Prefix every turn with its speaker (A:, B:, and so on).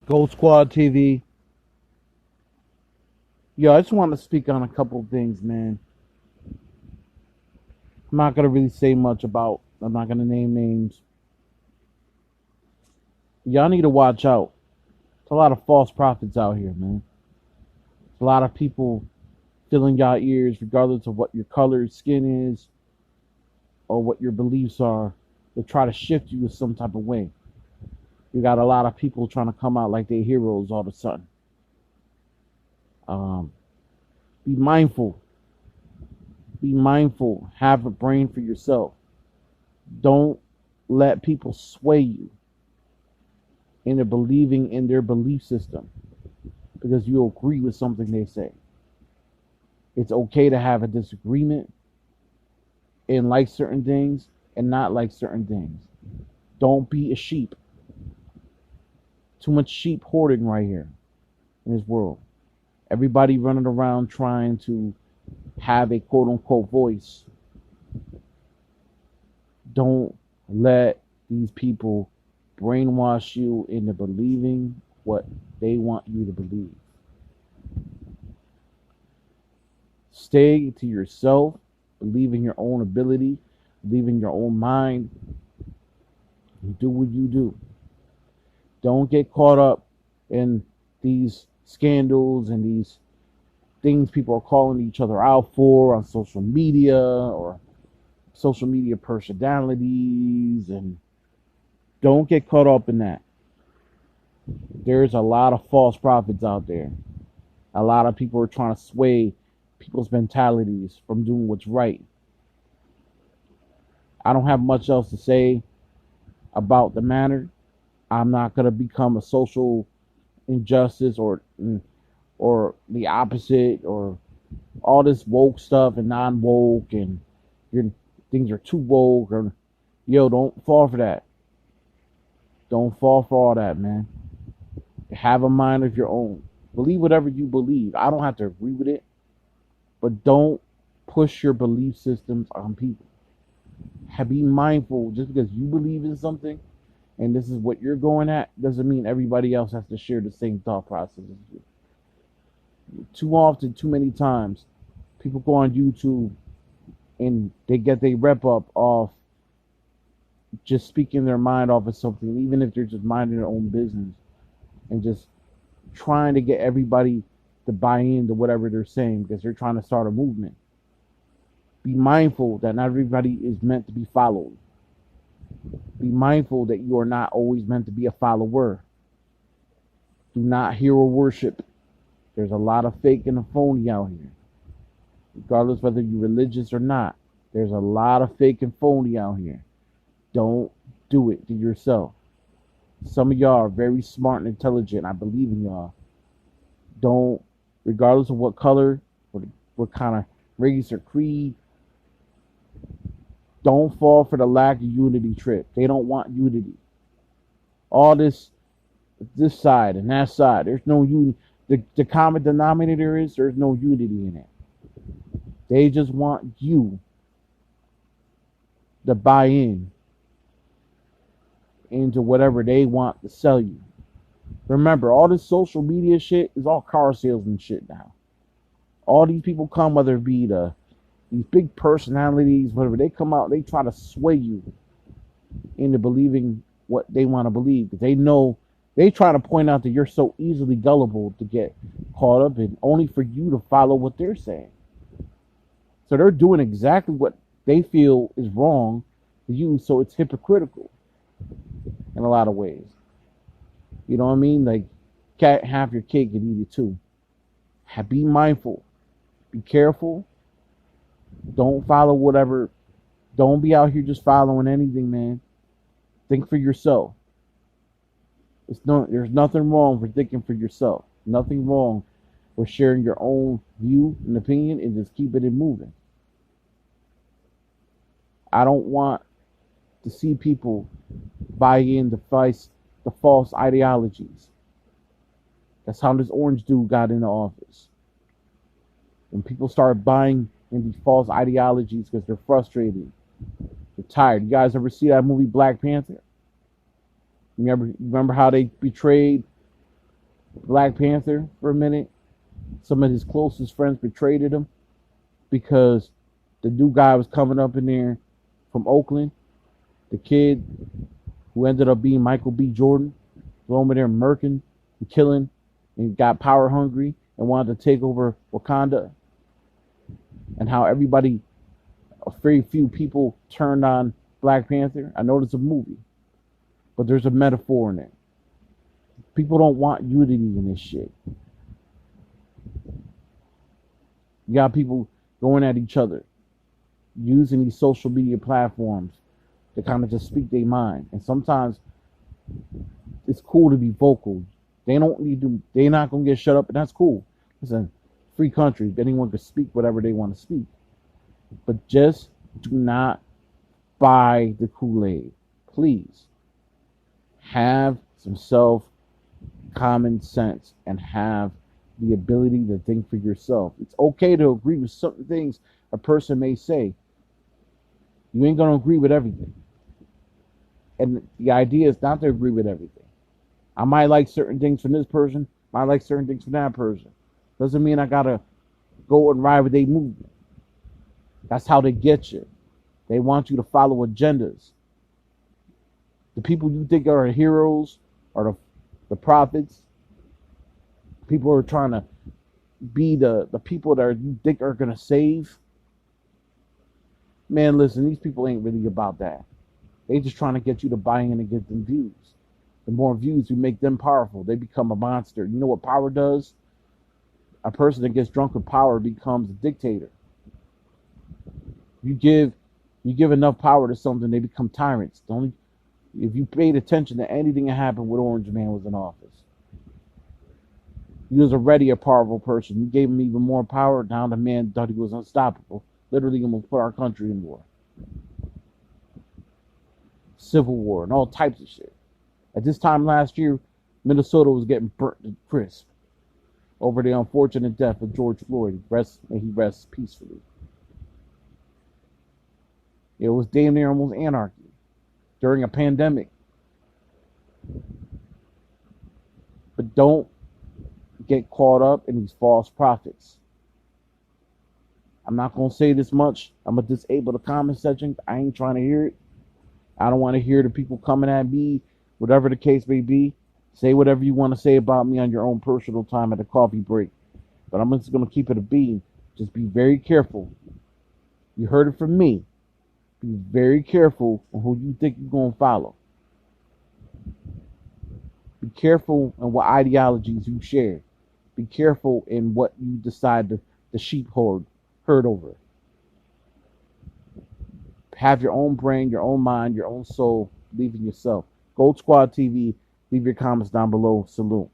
A: Gold Squad TV. Yo, I just want to speak on a couple of things, man. I'm not gonna really say much about. I'm not gonna name names. Y'all need to watch out. There's a lot of false prophets out here, man. There's a lot of people filling y'all ears, regardless of what your color of skin is or what your beliefs are. They try to shift you in some type of way. You got a lot of people trying to come out like they're heroes all of a sudden. Um, be mindful. Be mindful. Have a brain for yourself. Don't let people sway you into believing in their belief system because you agree with something they say. It's okay to have a disagreement and like certain things and not like certain things. Don't be a sheep. Too much sheep hoarding right here in this world. Everybody running around trying to have a quote unquote voice. Don't let these people brainwash you into believing what they want you to believe. Stay to yourself, believe in your own ability, believe in your own mind, and do what you do. Don't get caught up in these scandals and these things people are calling each other out for on social media or social media personalities, and don't get caught up in that. There's a lot of false prophets out there. A lot of people are trying to sway people's mentalities from doing what's right. I don't have much else to say about the matter. I'm not going to become a social injustice or the opposite or all this woke stuff and non-woke and your things are too woke or don't fall for that. Don't fall for all that, man. Have a mind of your own. Believe whatever you believe. I don't have to agree with it, but don't push your belief systems on people. Be mindful. Just because you believe in something and this is what you're going at doesn't mean everybody else has to share the same thought process as you. Too often, too many times, people go on YouTube and they get their rep up off just speaking their mind off of something, even if they're just minding their own business and just trying to get everybody to buy into whatever they're saying because they're trying to start a movement. Be mindful that not everybody is meant to be followed. Be mindful that you are not always meant to be a follower. Do not hero worship. There's a lot of fake and a phony out here. Regardless whether you're religious or not, there's a lot of fake and phony out here. Don't do it to yourself. Some of y'all are very smart and intelligent. I believe in y'all. Don't, regardless of what color, what kind of race or creed, don't fall for the lack of unity trip. They don't want unity. All this side and that side, there's no unity. The common denominator is there's no unity in it. They just want you to buy into whatever they want to sell you. Remember, all this social media shit is all car salesman shit now. All these people come, whether it be these big personalities, whatever, they come out, they try to sway you into believing what they want to believe. Because they know, they try to point out that you're so easily gullible to get caught up in, only for you to follow what they're saying. So they're doing exactly what they feel is wrong to you, so it's hypocritical in a lot of ways. You know what I mean? Like, can't have your cake and eat it too. Be mindful. Be careful. Don't follow whatever. Don't be out here just following anything, man. Think for yourself. There's nothing wrong for thinking for yourself. Nothing wrong with sharing your own view and opinion and just keeping it moving. I don't want to see people buy in the false ideologies. That's how this orange dude got into office. When people start buying in these false ideologies because they're frustrated, they're tired. You guys ever see that movie Black Panther? Remember how they betrayed Black Panther for a minute. Some of his closest friends betrayed him because the new guy was coming up in there from Oakland. The kid who ended up being Michael B. Jordan was over there murking and killing and got power hungry and wanted to take over Wakanda. And how everybody, a very few people turned on Black Panther. I know it's a movie, but there's a metaphor in it. People don't want unity in this shit. You got people going at each other, using these social media platforms to kind of just speak their mind. And sometimes it's cool to be vocal. They don't need to, they're not going to get shut up, and that's cool. Listen, free country, anyone can speak whatever they want to speak. But just do not buy the Kool-Aid. Please. Have some common sense and have the ability to think for yourself. It's okay to agree with certain things a person may say. You ain't going to agree with everything. And the idea is not to agree with everything. I might like certain things from this person, might like certain things from that person. Doesn't mean I got to go and ride with their movement. That's how they get you. They want you to follow agendas. The people you think are heroes are the prophets. People are trying to be the people that you think are going to save. Man, listen, these people ain't really about that. They just trying to get you to buy in and get them views. The more views, you make them powerful. They become a monster. You know what power does? A person that gets drunk with power becomes a dictator. You give enough power to something, they become tyrants. If you paid attention to anything that happened when Orange Man was in office, he was already a powerful person. You gave him even more power. Now the man thought he was unstoppable. Literally almost put our country in war. Civil war and all types of shit. At this time last year, Minnesota was getting burnt to crisp over the unfortunate death of George Floyd. May he rest peacefully. It was damn near almost anarchy during a pandemic. But don't get caught up in these false prophets. I'm not going to say this much. I'm going to disable the comment section. I ain't trying to hear it. I don't want to hear the people coming at me, whatever the case may be. Say whatever you want to say about me on your own personal time at a coffee break. But I'm just going to keep it a beam. Just be very careful. You heard it from me. Be very careful on who you think you're going to follow. Be careful in what ideologies you share. Be careful in what you decide the sheep herd over. Have your own brain, your own mind, your own soul. Believe in yourself. Gold Squad TV. Leave your comments down below. Salute.